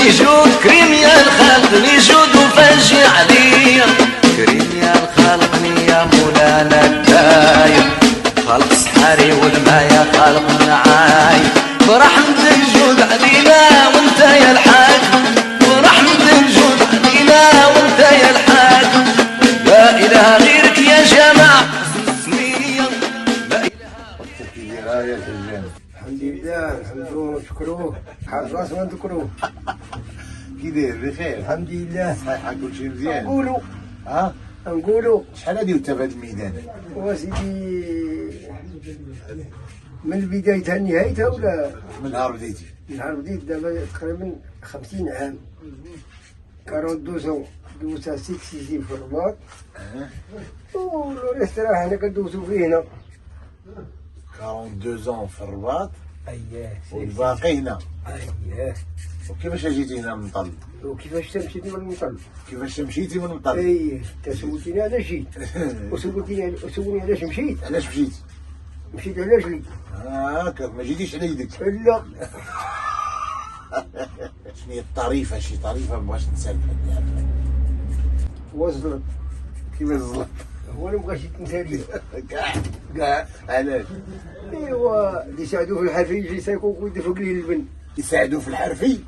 يجود كريم يا الخلق يجود وفاجي عليا، كريم يا الخلق يا مولانا الداير، خلق سحاري والمايا خلق نعاي، برحمتك جود علينا وانت يا الحاكم، برحمتك جود علينا وانت يا الحاكم، لا اله غيرك يا جماعة السمية، لا اله. الحمد لله نحمدوه ونشكروه، حاج راسنا نذكروه. كي داير بخير؟ الحمد لله. صحيح كلشي مزيان؟ نقولوا نقولوا شحال هادي وانت في هذا الميدان؟ وسيدي من بدايتها لنهايتها ولا؟ من نهار بديتي؟ من نهار بديت دابا تقريبا 50 عام. كانوا دوزها 6 سيزين في الرباط. ولو راه حنا كندوزو فيه هنا. 42 ans في الرباط. اييه. والباقي هنا. اييه. وكيفاش جيتي هنا من طل؟ وكيفاش مشيتي من المطل؟ كيفاش مشيتي من طل؟ اييه، انت سولتيني علاش جيت. وسولني علاش مشيت. علاش مشيت؟ مشيت على رجلي. هاكا ما جيتيش على يدك. لا. شنو هي الطريفه؟ شي طريفه مبغاش نسالك عليها. وصلت. كيفاش زلط؟ هو اللي مبغاش يتنسى ليا. كاع علاش؟ ايوا اللي يساعدوه في الحرفي يجي يسايكوك ويدفق ليه البن. يساعدوا في الحرفي؟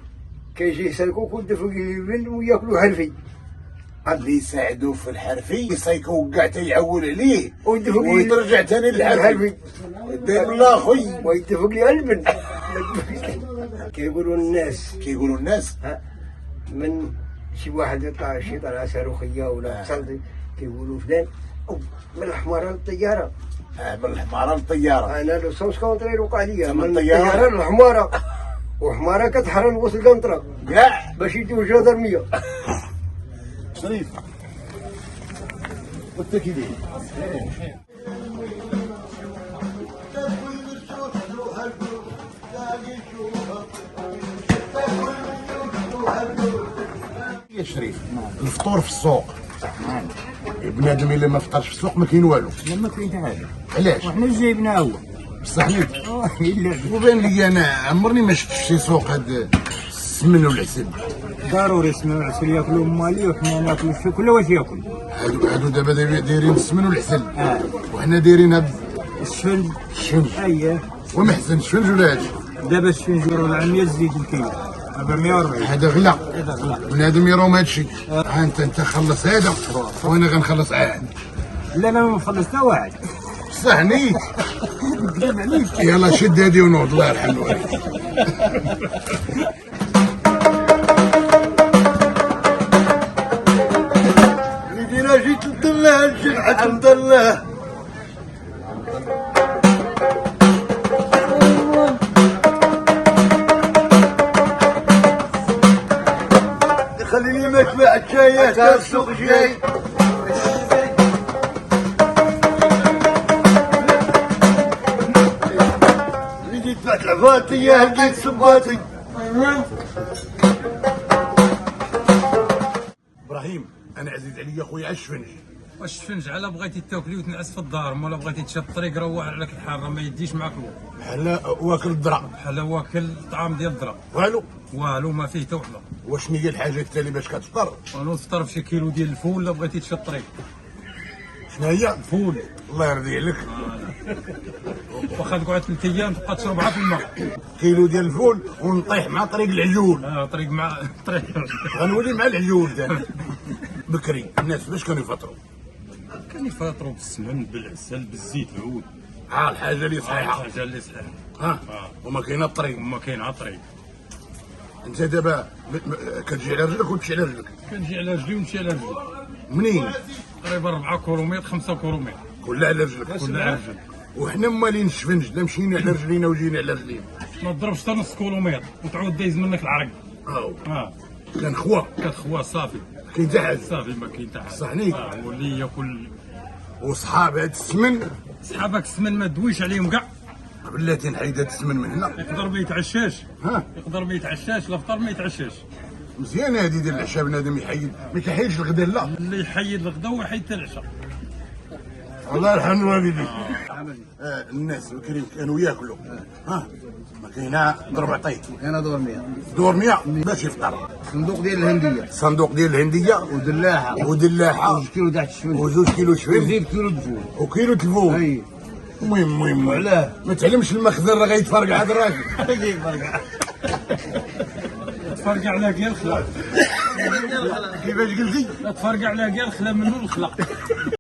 كيجي يسايكوك ويدفق ليه البن وياكلوا حرفي. اللي يساعدوا في الحرفي يسايكو كاع تيعول عليه ويدفق ليه ويترجع ثاني للحرفي. داير الله خويا ويدفق ليه البن. كيقولوا الناس من شي واحد يطلع شي طلعه صاروخيه ولا تصلي كيقولوا فلان من الحماره للطياره. من الحماره للطياره. انا لو سونس كونترير وقع لي من الطياره للحماره، وحماره كتحرن وسط القنطره كاع باش يديو جدرميه. شريف وانت كي داير؟ يا شريف الفطور في السوق. بنادم الا ما فطرش في السوق ما كاين والو. ما كاين حتى حاجه. علاش؟ وحنا جايبنا هو. بصح ليك الا وبان لي انا عمرني ما شفت في شي سوق هاد السمن والعسل. ضروري السمن والعسل ياكلوا مالي وحنا ناكلوا الشوكولا واش ياكل. هادو دابا دايرين السمن والعسل. وحنا دايرين هاد الشفنج. اييه. ومحسن الشفنج ولا هادشي؟ دابا الشفنج يورو 100 زيد الكيلو. دابا 140. هذا غلا. هذا غلا. بنادم يروم هادشي. انت خلص هذا وانا غنخلص عاد. لا انا ما خلصت حتى واحد. بصح نيت. يلا شد هادي ونوض الله يرحمه. انا جيت للدلاه الجمعه للدلاه. خليني ما تباع الشايات السوق جاي. جيت بعت العفاتي يا لقيت صباتي. ابراهيم انا عزيز عليا خويا الشفنج. واش الشفنج على بغيتي تاكلي وتنعس في الدار، ولا بغيتي تشد الطريق روح عليك الحاره ما يديش معاك الوقت. بحال واكل الذره. بحال واكل طعام ديال الذره. والو ما فيه حتى وحده. وشنو هي الحاجه التالي باش كتفطر؟ وانا نفطر بشي كيلو ديال الفول، ولا بغيتي تشد الطريق. شنو هي؟ فول. الله يرضي عليك. واخا تقعد 3 ايام تبقى تشرب عا في الماء. كيلو ديال الفول ونطيح مع طريق العجول. طريق مع طريق. غنولي مع العجول ثاني. بكري الناس باش كانوا يفطروا؟ كانوا يفطروا بالسمن بالعسل بالزيت العود. الحاجه اللي صحيحه. الحاجه اللي صحيحه. وما كاينه الطريق. وما كاين عا الطريق. انت دابا كتجي على رجلك وتمشي على رجلك؟ كنجي على رجلي ونمشي على رجلي. منين؟ تقريبا 4 كيلومتر 5 كيلومتر. كلها على رجلك؟ كلها على رجلك. وحنا مالين الشفنج لا مشينا على رجلينا وجينا على رجلينا. ما تضربش حتى نص كيلومتر وتعود دايز منك العرق. كان خوا. كتخوا صافي. كاين حتى حاجه. صافي ما كاين حتى حاجه. صحنيك. واللي ياكل. وصحاب هاد السمن. صحابك السمن ما دويش عليهم كاع. بلاتي نحيد هاد السمن من هنا. يقدر ما يتعشاش. يقدر ما يتعشاش، الفطر ما يتعشاش. مزيانه هادي ديال العشاء بنادم يحيد، ما كيحيدش الغدا لا. اللي يحيد الغدا ويحيد حتى العشاء. الله يرحم والديك. الناس الكريم كانوا ياكلوا ما كاينه ضرب عطيك. انا دور 100 دور 100 باش يفطر. صندوق ديال الهنديه صندوق ديال الهنديه ودلاحه 2 كيلو تاع الشفن و2 كيلو شفن وزيد كيلو دفون. وكيلو تلفون. اي المهم وعلاه ما تعلمش المخزن راه غيتفرقع هذا الراجل. تفرقع على كاع الخلا. كيفاش قلتي؟ تفرقع على كاع الخلا منه الخلا.